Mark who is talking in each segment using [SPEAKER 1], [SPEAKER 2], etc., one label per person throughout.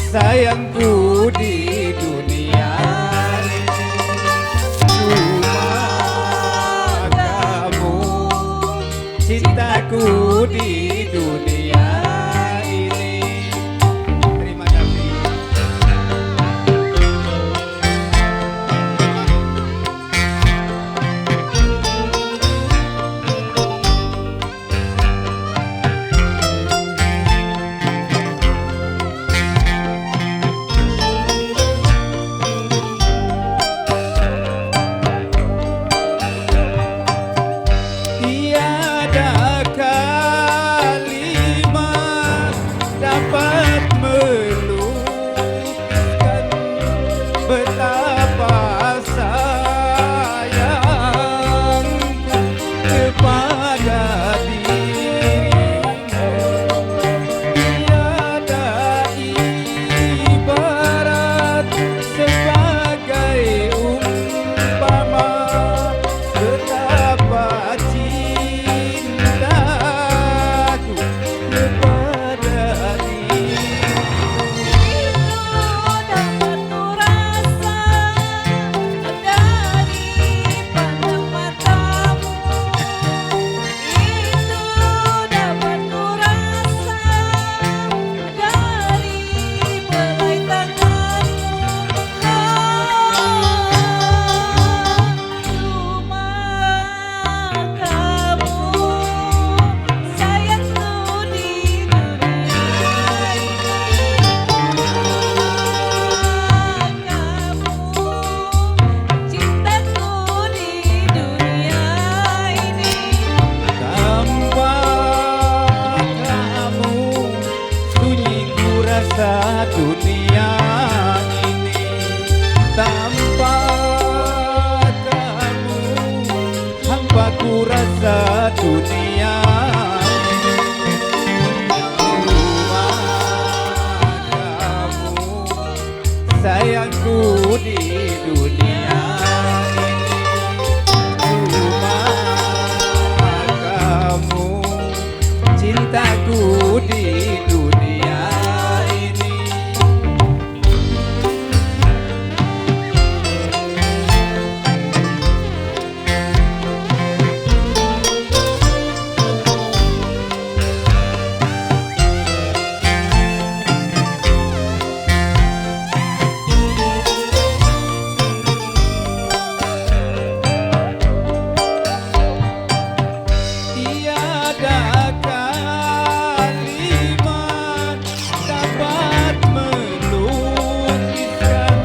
[SPEAKER 1] sayangku di dunia cuma kamu, cintaku di dunia ini. Terima kasih. Tiada kalimat dapat melukiskan betapa sayangku kepada dirimu. Tiada ibarat sebagai umpama betapa cintaku kepada dirimu. Dunia ini tanpa kamu, hampa ku rasa dunia ini. Cuma kamu, sayangku di dunia ini. Cuma kamu, cintaku di dunia ini. Tiada kalimat dapat melukiskan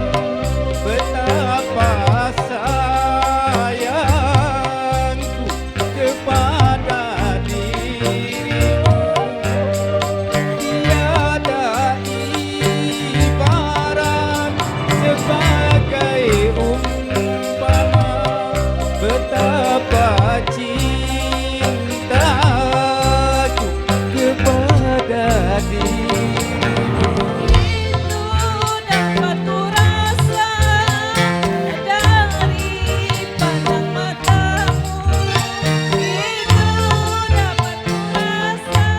[SPEAKER 1] betapa sayangku kepada dirimu. Tiada ibarat sebagai umpama betapa cintaku kepada dirimu.
[SPEAKER 2] Itu dapat ku rasa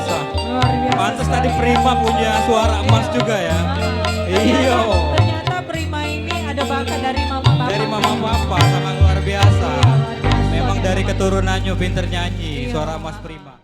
[SPEAKER 2] biasa.
[SPEAKER 3] Luar biasa.
[SPEAKER 2] Pantes
[SPEAKER 3] sekali.
[SPEAKER 2] tadi Prima punya suara emas juga ya. Iya.
[SPEAKER 3] Ternyata Prima ini ada bakat dari mama bapak.
[SPEAKER 2] Dari mama papa sangat luar biasa.
[SPEAKER 3] Iya, luar biasa.
[SPEAKER 2] Memang dari keturunannya pinter nyanyi,
[SPEAKER 3] Iya.
[SPEAKER 2] suara Mas Prima.